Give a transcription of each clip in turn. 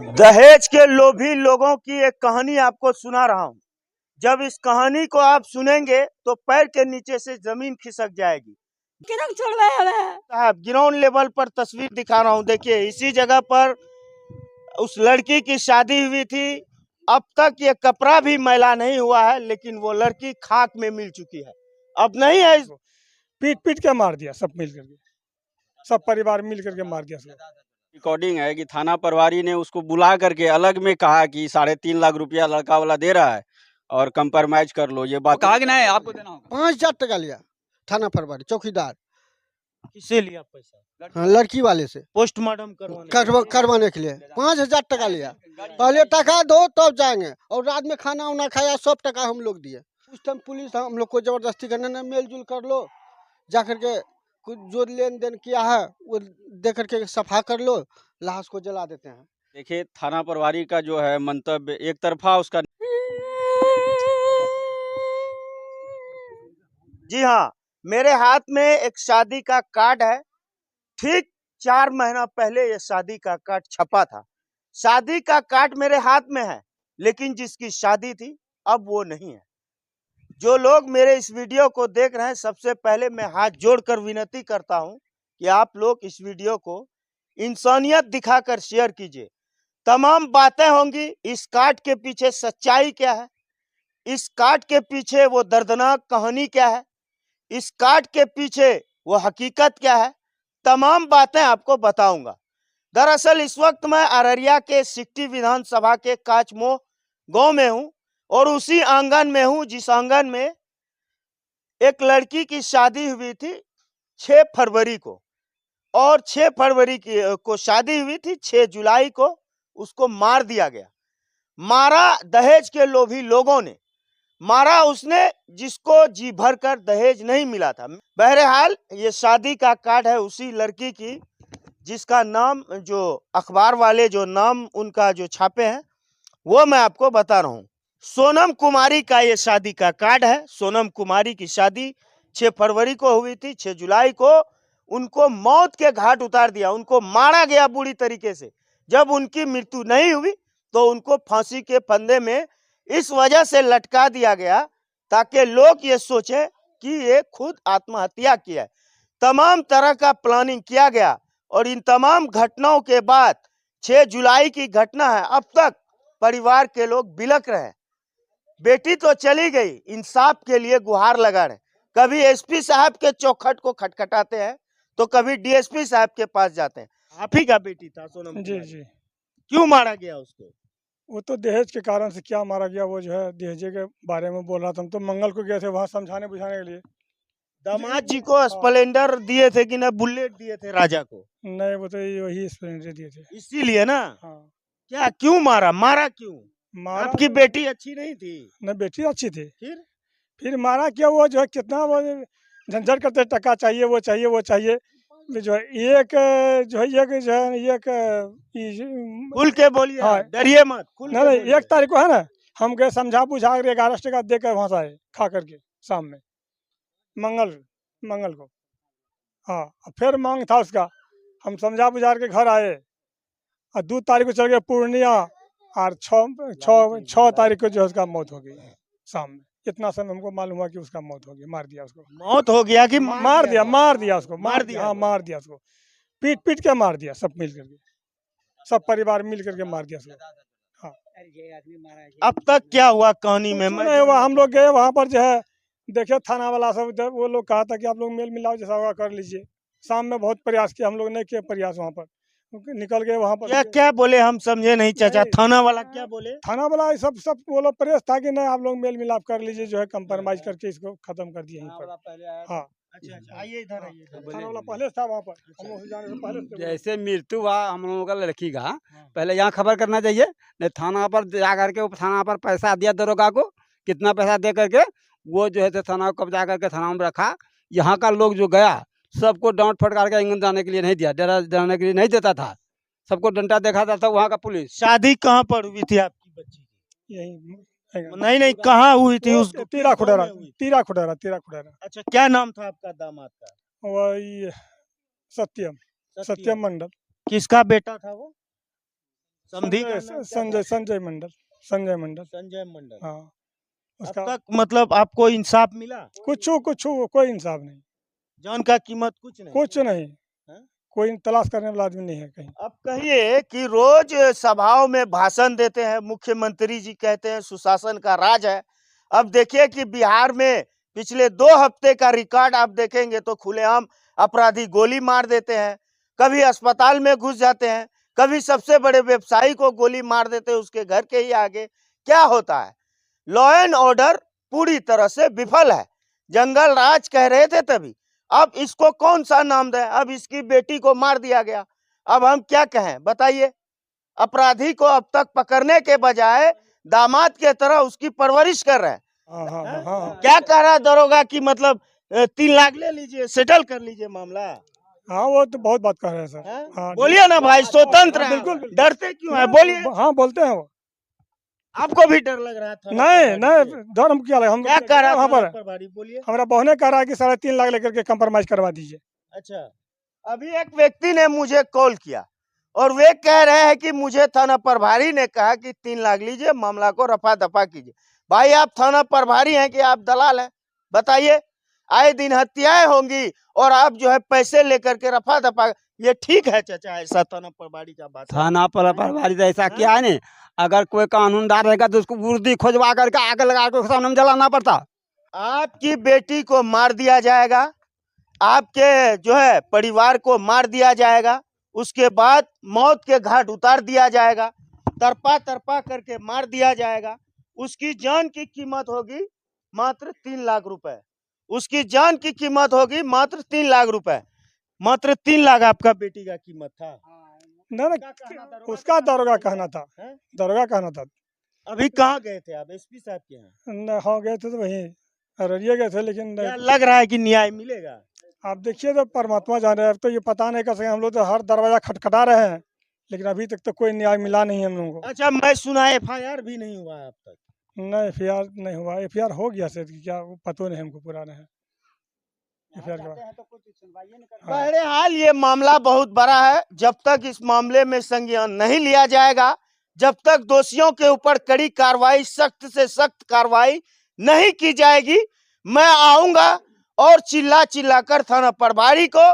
दहेज के लोभी लोगों की एक कहानी आपको सुना रहा हूँ। जब इस कहानी को आप सुनेंगे तो पैर के नीचे से जमीन खिसक जाएगी। साहब ग्राउंड लेवल पर तस्वीर दिखा रहा हूँ। देखिए, इसी जगह पर उस लड़की की शादी हुई थी। अब तक ये कपड़ा भी मैला नहीं हुआ है, लेकिन वो लड़की खाक में मिल चुकी है। अब नहीं है। पीट पीट के मार दिया, सब मिल करके, सब परिवार मिल करके मार दिया सब। रिकॉर्डिंग है कि थाना प्रभारी ने उसको बुला करके अलग में कहा कि 3.5 लाख रुपया लड़का वाला दे रहा है और कंप्रोमाइज कर लो। ये बात कहा कि नहीं आपको देना होगा। 5,000 टका लिया थाना प्रभारी चौकीदार। किससे लिया पैसा? हाँ, लड़की वाले से पोस्टमार्टम करवाने के लिए 5,000 टका लिया। पहले टका दो तब जाएंगे, और रात में खाना उना खाया, सब टका हम लोग दिए। उस टाइम पुलिस हम लोग को जबरदस्ती करने ने मेल जुल कर लो, जा करके कुछ जो लेन देन किया है वो दे करके सफा कर लो, लाश को जला देते हैं। देखिए, थाना प्रभारी का जो है मंतव्य एक तरफा उसका। जी हाँ, मेरे हाथ में एक शादी का कार्ड है। ठीक 4 महीना पहले ये शादी का कार्ड छपा था। शादी का कार्ड मेरे हाथ में है, लेकिन जिसकी शादी थी अब वो नहीं है। जो लोग मेरे इस वीडियो को देख रहे हैं, सबसे पहले मैं हाथ जोड़कर विनती करता हूं कि आप लोग इस वीडियो को इंसानियत दिखाकर शेयर कीजिए। तमाम बातें होंगी, इस कार्ड के पीछे सच्चाई क्या है, इस कार्ड के पीछे वो दर्दनाक कहानी क्या है, इस कार्ड के पीछे वो हकीकत क्या है, तमाम बातें आपको बताऊंगा। दरअसल इस वक्त मैं अररिया के सिकटी विधानसभा के काचमो गांव में हूं, और उसी आंगन में हूं जिस आंगन में एक लड़की की शादी हुई थी 6 फरवरी को। और 6 फरवरी को शादी हुई थी, 6 जुलाई को उसको मार दिया गया। मारा दहेज के लोभी लोगों ने, मारा उसने जिसको जी भर कर दहेज नहीं मिला था। बहरहाल ये शादी का कार्ड है उसी लड़की की जिसका नाम, जो अखबार वाले जो नाम उनका जो छापे हैं वो मैं आपको बता रहा हूँ। सोनम कुमारी का ये शादी का कार्ड है। सोनम कुमारी की शादी 6 फरवरी को हुई थी। 6 जुलाई को उनको मौत के घाट उतार दिया, उनको मारा गया बुरी तरीके से। जब उनकी मृत्यु नहीं हुई तो उनको फांसी के फंदे में इस वजह से लटका दिया गया ताकि लोग ये सोचें कि ये खुद आत्महत्या किया है। तमाम तरह का प्लानिंग किया गया, और इन तमाम घटनाओं के बाद 6 जुलाई की घटना है, अब तक परिवार के लोग बिलख रहे हैं। बेटी तो चली गई, इंसाफ के लिए गुहार लगा रहे। कभी एसपी साहब के चौखट को खटखटाते हैं तो कभी डीएसपी साहब के पास जाते हैं। आप ही का बेटी था सोनम? जी जी। क्यों मारा गया उसको? वो तो दहेज के कारण से क्या मारा गया, वो जो है दहेज के बारे में बोल रहा था। हम तो मंगल को गए थे वहाँ समझाने बुझाने के लिए। दामाद जी को स्प्लेंडर दिए थे कि ना बुलेट दिए थे राजा को? नहीं, वो तो वही स्प्लेंडर दिए थे। इसीलिए ना। हाँ। क्या क्यों मारा? मारा क्यों? मारा आपकी बेटी अच्छी नहीं थी? न, बेटी अच्छी थी। फिर मारा क्या, वो जो है कितना वो झंझट करते, टका चाहिए, वो चाहिए, वो चाहिए। जो है एक जो है एक खुल के बोलिए। हाँ। डरिए मत, खुल के नहीं, बोलिए। 1 तारीख को है ना, हम गए समझा बुझा कर 11 टका दे कर वहाँ से आए खा करके शाम में, मंगल को। हाँ, फिर मांग था उसका, हम समझा बुझा के घर आए, और 2 तारीख को चल गए पूर्णिया, और 6 तारीख को जो है उसका मौत हो गई शाम में। इतना समय हमको मालूम हुआ कि उसका मौत हो गई, मार दिया उसको। मौत हो गया कि मार दिया उसको, मार दिया? हाँ, मार दिया उसको, पीट पीट के मार दिया, सब मिल करके, सब परिवार मिल करके मार दिया उसको। हाँ। अब तक क्या हुआ कहानी में? नहीं हुआ, हम लोग गए वहाँ पर, जो है देखे थाना वाला सब, वो लोग कहा था कि आप लोग मेल मिलाओ, जैसा होगा कर लीजिए। शाम में बहुत प्रयास किया, हम लोग नहीं किए प्रयास, वहाँ पर निकल गए वहाँ पर। क्या क्या बोले? हम समझे नहीं चाचा। थाना वाला क्या बोले? थाना वाला सब वो लोग प्रयास था कि नहीं आप लोग मेल मिलाप कर लीजिए, जो है कंप्रोमाइज करके इसको खत्म कर दिए यहीं पर। हाँ, अच्छा, आइए इधर आइए। थाना वाला पहले था वहाँ पर, हम लोग जाने से पहले। जैसे मृत्यु हुआ हम लोगों का लड़की का, पहले यहाँ खबर करना चाहिए। नहीं, थाना पर जा करके थाना पर पैसा दिया दरोगा को, कितना पैसा दे करके वो जो है थाना को कब्जा करके थाना में रखा। यहाँ का लोग जो गया सबको डांट फटकार के आंगन जाने के लिए नहीं दिया, डरा जाने के लिए नहीं देता था, सबको डंडा देखा था वहाँ का पुलिस। शादी कहाँ पर हुई थी आपकी बच्ची की? यही नहीं, कहाँ हुई थी? उसको तीरा खुडेरा। अच्छा, क्या नाम था आपका दामाद का? वही सत्यम मंडल। किसका बेटा था वो? समधी का नाम क्या था? संजय मंडल। संजय मंडल। संजय मंडल। हाँ अब उसका तक मतलब आपको इंसाफ मिला? कुछ कोई इंसाफ नहीं, जान का कीमत कुछ नहीं? कुछ नहीं, हाँ? कोई तलाश करने वाला आदमी नहीं है कहीं। अब कहिए कि रोज सभाओं में भाषण देते हैं मुख्यमंत्री जी, कहते हैं सुशासन का राज है। अब देखिए कि बिहार में पिछले 2 हफ्ते का रिकॉर्ड आप देखेंगे तो खुलेआम अपराधी गोली मार देते हैं, कभी अस्पताल में घुस जाते हैं, कभी सबसे बड़े व्यवसायी को गोली मार देते हैं उसके घर के ही आगे। क्या होता है? लॉ एंड ऑर्डर पूरी तरह से विफल है। जंगल राज कह रहे थे तभी, अब इसको कौन सा नाम दें? अब इसकी बेटी को मार दिया गया, अब हम क्या कहें बताइए? अपराधी को अब तक पकड़ने के बजाय दामाद के तरह उसकी परवरिश कर रहे हैं। हाँ हाँ हाँ हाँ क्या कह रहा है दरोगा की मतलब 3 लाख ले लीजिए, सेटल कर लीजिए मामला। हाँ, वो तो बहुत बात कर रहे हैं सर। हैं? हाँ, बोलिए ना भाई, स्वतंत्र हाँ, है, बिल्कुल, बिल्कुल। डरते क्यों है? बोलिए। हाँ बोलते हैं वो। आपको भी डर लग रहा था? नहीं नहीं, डर हम क्या लगा, हम क्या कह रहा वहाँ था पर प्रभारी? बोलिए। हमारा बहने कह रहा है कि 3.5 लाख लेकर के कंप्रोमाइज करवा दीजिए। अच्छा, अभी एक व्यक्ति ने मुझे कॉल किया और वे कह रहे हैं कि मुझे थाना प्रभारी ने कहा कि 3 लाख लीजिए, मामला को रफा दफा कीजिए। भाई आप थाना प्रभारी हैं कि आप दलाल हैं? बताइए। आए दिन हत्याएं होंगी और आप जो है पैसे लेकर के रफा दफा, ये ठीक है चाचा? ऐसा थाना प्रभारी का बात? थाना पर प्रभारी तो ऐसा किया है नहीं, अगर कोई कानूनदार रहेगा तो उसको वर्दी खोजवा करके आग लगा के सामने में जलाना पड़ता। आपकी बेटी को मार दिया जाएगा, आपके जो है परिवार को मार दिया जाएगा, उसके बाद मौत के घाट उतार दिया जाएगा, तरपा तरपा करके मार दिया जाएगा। उसकी जान की कीमत होगी मात्र 3 लाख रुपए। उसकी जान की कीमत होगी मात्र 3 लाख रुपए। मात्र 3 लाख आपका बेटी का कीमत था। ना ना, उसका दरोगा कहना था, हैं? दरोगा कहना था। अभी कहाँ गए थे आप? एसपी साहब के यहाँ? न, हाँ गए थे तो वहीं अररिया गए थे, लेकिन क्या लग रहा है कि न्याय मिलेगा? आप देखिए तो परमात्मा जाने, अब तो ये पता नहीं कर सके। हम लोग तो हर दरवाजा खटखटा रहे हैं, लेकिन अभी तक तो कोई न्याय मिला नहीं हम लोगों को। अच्छा, मैं सुना FIR भी नहीं हुआ है अब तक। नहीं, FIR नहीं हुआ। FIR हो गया से क्या, वो पता नहीं हमको, पूरा नहीं है FIR के बाद। बहरहाल ये मामला बहुत बड़ा है। जब तक इस मामले में संज्ञान नहीं लिया जाएगा, जब तक दोषियों के ऊपर कड़ी कार्रवाई, सख्त से सख्त कार्रवाई नहीं की जाएगी, मैं आऊंगा और चिल्ला चिल्ला कर थाना प्रभारी को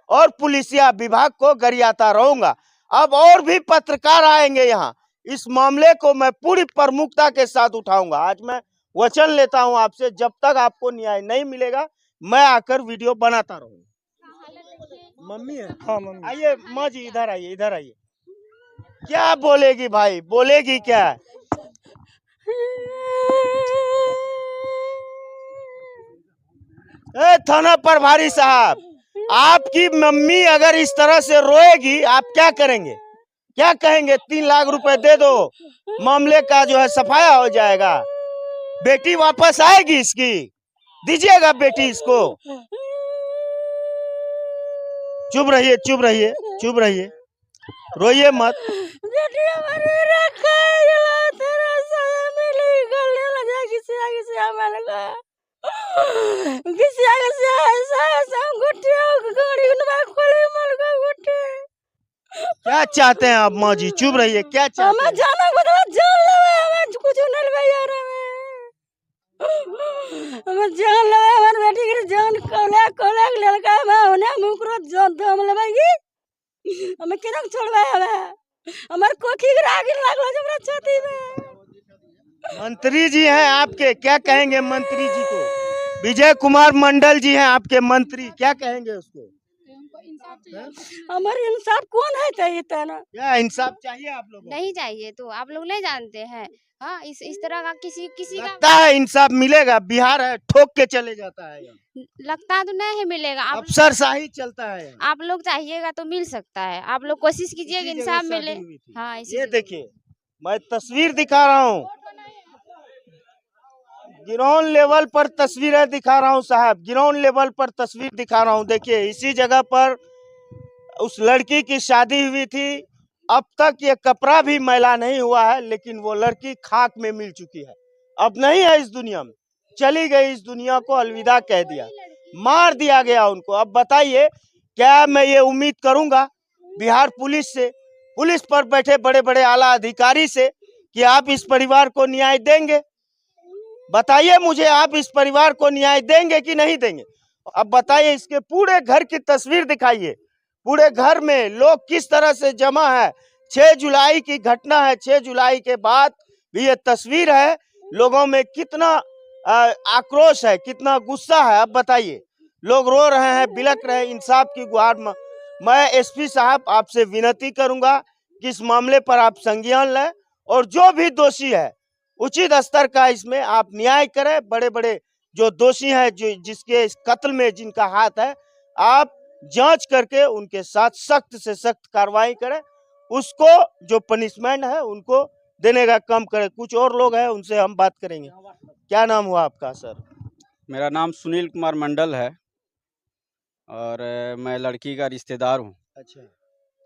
और पुलिसिया विभाग को गरियाता रहूंगा। अब और भी पत्रकार आएंगे यहाँ, इस मामले को मैं पूरी प्रमुखता के साथ उठाऊंगा। आज मैं वचन लेता हूं आपसे, जब तक आपको न्याय नहीं मिलेगा मैं आकर वीडियो बनाता रहूंगा। मम्मी है? हाँ मम्मी। आइए माँ जी, इधर आइए, इधर आइए। क्या बोलेगी भाई? बोलेगी क्या? थाना प्रभारी साहब, आपकी मम्मी अगर इस तरह से रोएगी आप क्या करेंगे? क्या कहेंगे? 3 लाख रुपए दे दो, मामले का जो है सफाया हो जाएगा, बेटी वापस आएगी इसकी, दीजिएगा बेटी इसको। चुप रहिए, चुप रहिए, चुप रहिए, रोइए मत। क्या चाहते हैं आप माँ जी? चुप रहिए, क्या चाहते हैं? जान लगा हमार बेटी के जान कोला कोला लड़का में होने मुकरो जान दम लेबेगी हमें केना छोड़बे? हमार कोखी गिरा के लागलो हमरा छाती में। मंत्री जी हैं आपके, क्या कहेंगे मंत्री जी को? विजय कुमार मंडल जी हैं आपके मंत्री, क्या कहेंगे उसको? हमारे इंसाफ कौन है चाहिए तना? क्या इंसाफ चाहिए आप लोगों को? नहीं चाहिए तो आप लोग नहीं जानते हैं। हाँ, इस तरह का किसी का लगता है इंसाफ मिलेगा? बिहार है, ठोक के चले जाता है यहाँ। लगता तो नहीं मिलेगा। अफसरशाही चलता है यहाँ। आप लोग चाहिएगा तो मिल सकता है। आप लोग कोशिश कीजिए कि इसी इंसाफ जगह मिले। शादी हुई थी। हाँ, इसी ये जगह। देखिए, मैं तस्वीर दिखा रहा हूँ, ग्राउंड लेवल पर तस्वीरें दिखा रहा हूँ साहब, ग्राउंड लेवल पर तस्वीर दिखा रहा हूँ। देखिए, इसी जगह पर उस लड़की की शादी हुई थी। अब तक ये कपड़ा भी मैला नहीं हुआ है, लेकिन वो लड़की खाक में मिल चुकी है, अब नहीं है इस दुनिया में, चली गई, इस दुनिया को अलविदा कह दिया, मार दिया गया उनको। अब बताइए, क्या मैं ये उम्मीद करूंगा बिहार पुलिस से पुलिस पर बैठे बड़े बड़े आला अधिकारी से कि आप इस परिवार को न्याय देंगे? बताइए मुझे, आप इस परिवार को न्याय देंगे कि नहीं देंगे? अब बताइए, इसके पूरे घर की तस्वीर दिखाइए, पूरे घर में लोग किस तरह से जमा है। 6 जुलाई की घटना है, 6 जुलाई के बाद भी ये तस्वीर है। लोगों में कितना आक्रोश है, कितना गुस्सा है। अब बताइए, लोग रो रहे हैं, बिलख रहे हैं, इंसाफ की गुहार। मैं एसपी साहब आपसे विनती करूंगा कि इस मामले पर आप संज्ञान लें और जो भी दोषी है उचित स्तर का इसमें आप न्याय करें। बड़े बड़े जो दोषी हैं, जो जिसके इस कत्ल में जिनका हाथ है, आप जांच करके उनके साथ सख्त से सख्त कार्रवाई करें। उसको जो पनिशमेंट है उनको देने का काम करें। कुछ और लोग हैं, उनसे हम बात करेंगे। क्या नाम हुआ आपका सर? मेरा नाम सुनील कुमार मंडल है और मैं लड़की का रिश्तेदार हूँ। अच्छा,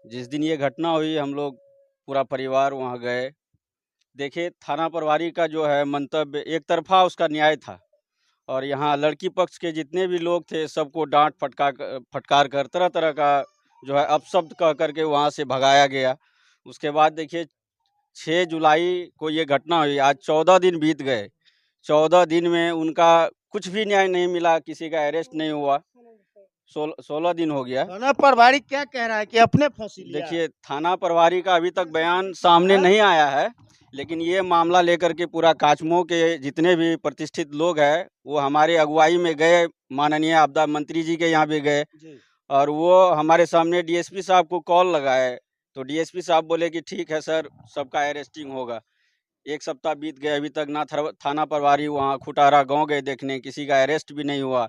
जिस दिन ये घटना हुई हम लोग पूरा परिवार वहाँ गए। देखिए, थाना प्रभारी का जो है मंतव्य एक तरफा उसका न्याय था और यहाँ लड़की पक्ष के जितने भी लोग थे सबको डांट फटकार कर तरह तरह का जो है अपशब्द कह करके वहाँ से भगाया गया। उसके बाद देखिए 6 जुलाई को ये घटना हुई, आज 14 दिन बीत गए। 14 दिन में उनका कुछ भी न्याय नहीं मिला, किसी का अरेस्ट नहीं हुआ। 16 दिन हो गया। थाना प्रभारी क्या कह रहा है कि अपने फांसी लिया? देखिए, थाना प्रभारी का अभी तक बयान सामने नहीं आया है, लेकिन ये मामला लेकर के पूरा काचमो के जितने भी प्रतिष्ठित लोग हैं वो हमारे अगुवाई में गए, माननीय आपदा मंत्री जी के यहाँ भी गए और वो हमारे सामने डीएसपी साहब को कॉल लगाए तो डीएसपी साहब बोले कि ठीक है सर, सबका अरेस्टिंग होगा। 1 सप्ताह बीत गए, अभी तक ना थाना प्रभारी वहाँ खुटारा गांव गए देखने, किसी का अरेस्ट भी नहीं हुआ।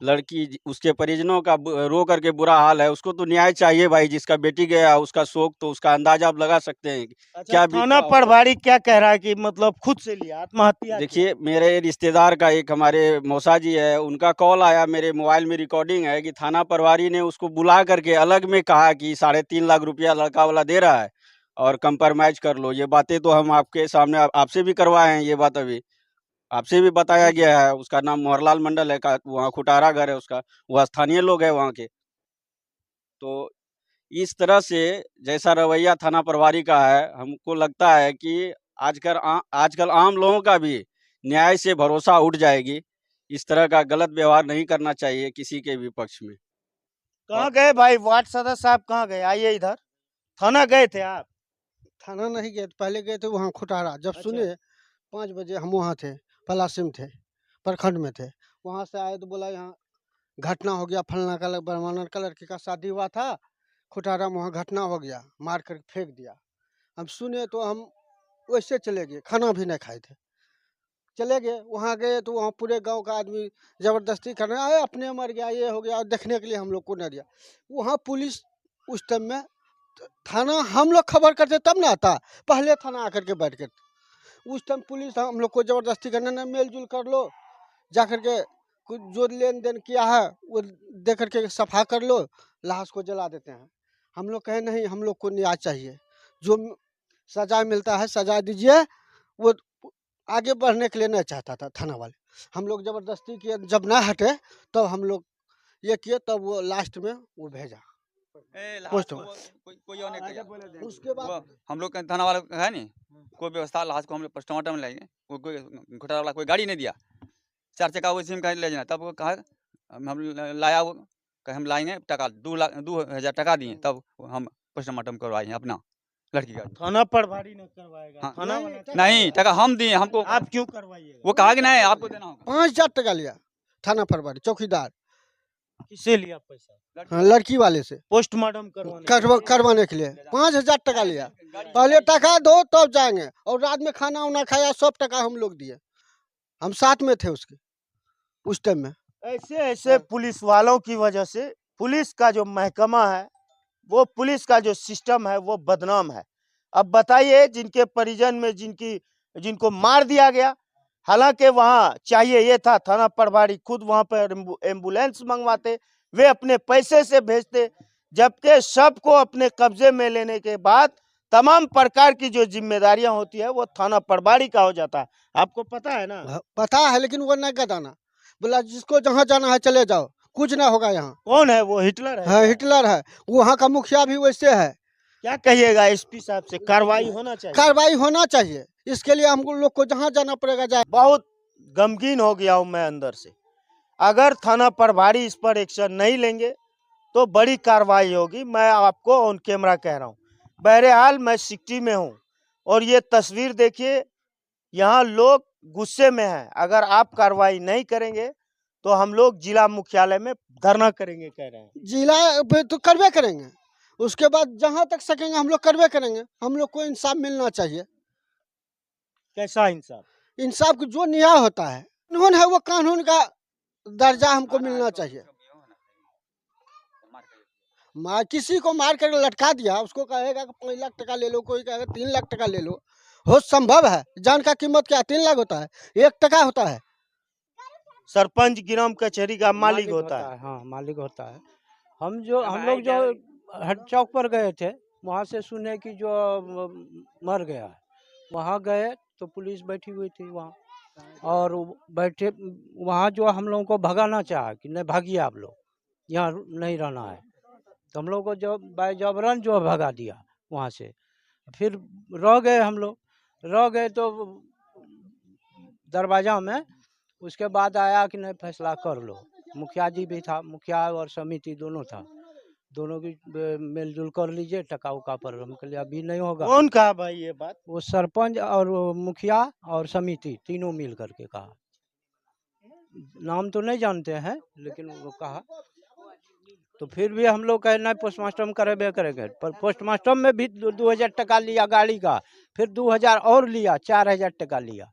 लड़की उसके परिजनों का रो करके बुरा हाल है। उसको तो न्याय चाहिए भाई, जिसका बेटी गया उसका शोक, तो उसका अंदाजा आप लगा सकते हैं अच्छा, क्या थाना बीता होगा। प्रभारी क्या कह रहा है कि मतलब खुद से लिया, आत्महत्या? देखिए, मेरे रिश्तेदार का एक हमारे मौसा जी है, उनका कॉल आया, मेरे मोबाइल में रिकॉर्डिंग है कि थाना प्रभारी ने उसको बुला करके अलग में कहा कि 3.5 लाख रुपया लड़का वाला दे रहा है और कंप्रोमाइज कर लो। ये बातें तो हम आपके सामने आपसे भी करवाए हैं, ये बात अभी आपसे भी बताया गया है। उसका नाम मोहरलाल मंडल है, का वहाँ खुटारा घर है उसका, वह स्थानीय लोग हैं वहाँ के। तो इस तरह से जैसा रवैया थाना प्रभारी का है, हमको लगता है कि आजकल आम लोगों का भी न्याय से भरोसा उठ जाएगी। इस तरह का गलत व्यवहार नहीं करना चाहिए किसी के भी पक्ष में। कहाँ गए भाई वार्ड सदस्य साहब? कहाँ गए? आइए इधर। थाना गए थे आप? थाना नहीं गए, पहले गए थे वहाँ खुटारा। जब अच्छा। सुने 5 बजे हम वहाँ थे, पलासी में थे, प्रखंड में थे। वहाँ से आए तो बोला यहाँ घटना हो गया, फलना का बरमाना का लड़के का शादी हुआ था, खुटारा में वहाँ घटना हो गया, मार कर फेंक दिया। हम सुने तो हम वैसे चले गए, खाना भी नहीं खाए थे, चले गए। वहाँ गए तो वहाँ पूरे गांव का आदमी ज़बरदस्ती करने आए, अपने मर गया, ये हो गया, देखने के लिए हम लोग को न दिया। वहाँ पुलिस उस टाइम में थाना हम लोग खबर करते तब ना आता, पहले थाना आकर के बैठ कर उस टाइम पुलिस हम लोग को ज़बरदस्ती करने न, मेल जुल कर लो, जा कर के कुछ जो लेन देन किया है वो दे करके सफा कर लो, लाश को जला देते हैं। हम लोग कहे नहीं, हम लोग को न्याय चाहिए, जो सजा मिलता है सजा दीजिए। वो आगे बढ़ने के लिए नहीं चाहता था थाना वाले, हम लोग ज़बरदस्ती किए, जब ना हटे तब हम लोग ये किए, तब वो लास्ट में वो भेजा पोस्ट में। उसके बाद हम लोग थाना वाला है नहीं कोई व्यवस्था, लाश को हम लोग पोस्टमार्टम में लाएंगे, कोई घोटाला वाला कोई गाड़ी नहीं दिया, 4 चक्का उसी में कहीं ले जाना। तब वो कहा हम लाया, वो कहे हम लाएंगे, टका 2,000 टका दिए, तब हम पोस्टमार्टम करवाए हैं अपना लड़की का। थाना प्रभारी ने करवाएगा? हाँ, थाना वाला नहीं, टका हम दिए, हमको आप क्यों करवाइएगा? वो कहा कि नहीं आपको देना होगा। 5,000 टका लिया थाना प्रभारी, चौकीदार। किससे लिया पैसा? हाँ, लड़की वाले से पोस्टमार्टम करवाने के लिए 5,000 टका लिया। पहले टका दो तब जाएंगे, और रात में खाना उना खाया, सब टका हम लोग दिए, हम साथ में थे उसके उस टाइम में। ऐसे पुलिस वालों की वजह से पुलिस का जो महकमा है, वो पुलिस का जो सिस्टम है वो बदनाम है। अब बताइए, जिनके परिजन में जिनको मार दिया गया, हालांकि वहाँ चाहिए ये था थाना प्रभारी खुद वहाँ पर एम्बुलेंस मंगवाते, वे अपने पैसे से भेजते, जबकि सबको अपने कब्जे में लेने के बाद तमाम प्रकार की जो जिम्मेदारियां होती है वो थाना प्रभारी का हो जाता है। आपको पता है ना? पता है, लेकिन वो नहीं गदाना, बोला जिसको जहाँ जाना है चले जाओ, कुछ ना होगा यहाँ। कौन है वो? हिटलर है? हाँ, हिटलर है। वहाँ का मुखिया भी वैसे है, क्या कहिएगा एसपी साहब से, कार्रवाई होना चाहिए? कार्रवाई होना चाहिए, इसके लिए हम लोग को जहाँ जाना पड़ेगा जाए। बहुत गमगीन हो गया हूं मैं अंदर से। अगर थाना प्रभारी इस पर एक्शन नहीं लेंगे तो बड़ी कार्रवाई होगी, मैं आपको ऑन कैमरा कह रहा हूं। बहरहाल मैं सिटी में हूं और ये तस्वीर देखिए, यहाँ लोग गुस्से में हैं। अगर आप कार्रवाई नहीं करेंगे तो हम लोग जिला मुख्यालय में धरना करेंगे, कह रहे हैं। जिला पे तो करवे करेंगे, उसके बाद जहाँ तक सकेंगे हम लोग करवे करेंगे। हम लोग को इंसाफ मिलना चाहिए। कैसा इंसाफ? इंसाफ को जो न्याय होता है, कानून है, वो कानून का दर्जा हमको मिलना चाहिए। किसी को मार कर लटका दिया, उसको कहेगा कि 5 लाख टका ले लो, कोई कहेगा 3 लाख टका ले लो। हो संभव है? जान का कीमत क्या 3 लाख होता है? 1 टका होता है। सरपंच ग्राम कचहरी का मालिक होता है। हाँ, मालिक होता है। हम लोग जो हट चौक पर गए थे, वहाँ से सुने कि जो मर गया है, वहाँ गए तो पुलिस बैठी हुई थी वहाँ, और बैठे वहाँ जो हम लोगों को भगाना चाहा कि नहीं भागिए आप लोग, यहाँ नहीं रहना है। तो हम लोग को जो बाय जबरन जो भगा दिया वहाँ से। फिर रह गए हम लोग, रह गए तो दरवाजा में। उसके बाद आया कि नहीं फैसला कर लो। मुखिया जी भी था, मुखिया और समिति दोनों था, दोनों की मिलजुल कर लीजिए टका उका पर। हम कहलिए अभी नहीं होगा। कौन कहा भाई ये बात? वो सरपंच और वो मुखिया और समिति तीनों मिल करके कहा। नाम तो नहीं जानते हैं, लेकिन वो कहा। तो फिर भी हम लोग कहे नहीं पोस्टमास्टर्म करेबे करेंगे। पर पोस्टमास्टर्म में भी 2000 टका लिया गाड़ी का, फिर 2000 और लिया, 4000 टका लिया,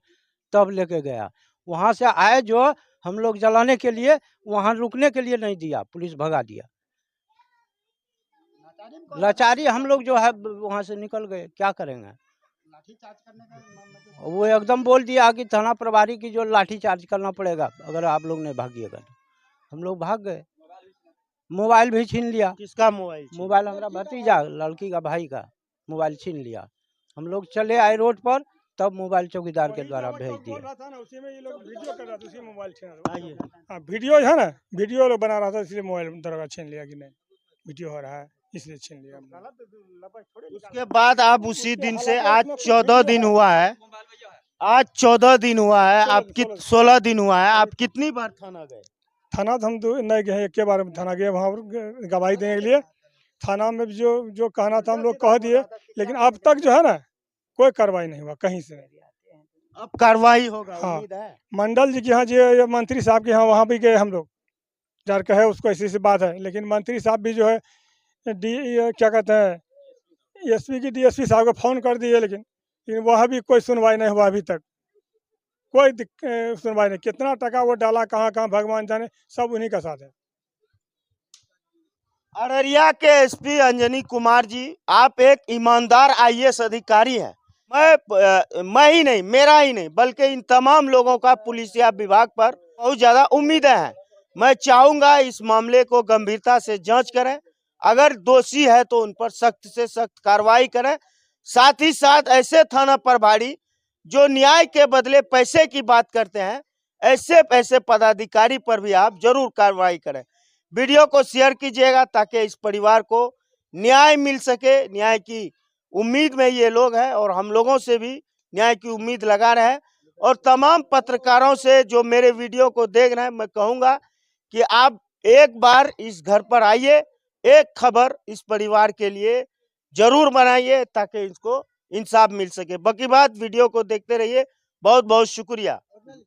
तब लेके गया। वहाँ से आए जो हम लोग जलाने के लिए, वहाँ रुकने के लिए नहीं दिया, पुलिस भगा दिया। लाचारी हम लोग जो है वहाँ से निकल गए, क्या करेंगे। वो एकदम बोल दिया कि थाना प्रभारी की जो लाठी चार्ज करना पड़ेगा अगर आप लोग नहीं भागिएगा। हम लोग भाग गए। मोबाइल भी छीन लिया। किसका मोबाइल? मोबाइल हमारा भतीजा लड़की का भाई का मोबाइल छीन लिया। हम लोग चले आए रोड पर, तब मोबाइल चौकीदार के द्वारा भेज दिया। उसी में ये लोग वीडियो कर रहा था, उसी मोबाइल छीन रहा था। हाँ, वीडियो है ना, वीडियो लोग बना रहा था, इसलिए मोबाइल दरोगा छीन लिया कि नहीं वीडियो हो रहा है, इसलिए छीन लिया। उसके बाद आप उसी दिन से आज 14 दिन हुआ है, आज 14 दिन हुआ है, आप 16 दिन हुआ है, आप कितनी बार थाना गए? थाना तो हम नहीं गए, एक के बार में थाना गए, वहाँ गवाही देने के लिए। थाना में जो कहना था हम लोग कह दिए, लेकिन अब तक जो है ना कोई कार्रवाई नहीं हुआ कहीं से। अब कार्रवाई होगा, हाँ, उम्मीद है। मंडल जी के यहाँ जो मंत्री साहब के यहाँ वहाँ भी गए हम लोग, जार कहे उसको ऐसी बात है। लेकिन मंत्री साहब भी जो है क्या कहते हैं एसपी की डीएसपी साहब को फ़ोन कर दिए, लेकिन वहाँ भी कोई सुनवाई नहीं हुआ अभी तक, कोई सुनवाई नहीं। कितना टका वो डाला कहाँ कहाँ भगवान जाने, सब उन्हीं का साथ है। अररिया के एसपी अंजनी कुमार जी, आप एक ईमानदार आईएएस अधिकारी हैं। मैं ही नहीं, मेरा ही नहीं, बल्कि इन तमाम लोगों का पुलिसिया विभाग पर बहुत ज्यादा उम्मीदें हैं। मैं चाहूंगा इस मामले को गंभीरता से जांच करें, अगर दोषी है तो उन पर सख्त से सख्त कार्रवाई करें। साथ ही साथ ऐसे थाना प्रभारी जो न्याय के बदले पैसे की बात करते हैं, ऐसे पदाधिकारी पर भी आप जरूर कार्रवाई करें। वीडियो को शेयर कीजिएगा ताकि इस परिवार को न्याय मिल सके। न्याय की उम्मीद में ये लोग हैं और हम लोगों से भी न्याय की उम्मीद लगा रहे हैं। और तमाम पत्रकारों से जो मेरे वीडियो को देख रहे हैं, मैं कहूंगा कि आप एक बार इस घर पर आइए, एक खबर इस परिवार के लिए जरूर बनाइए ताकि इसको इंसाफ मिल सके। बाकी बात वीडियो को देखते रहिए। बहुत बहुत शुक्रिया।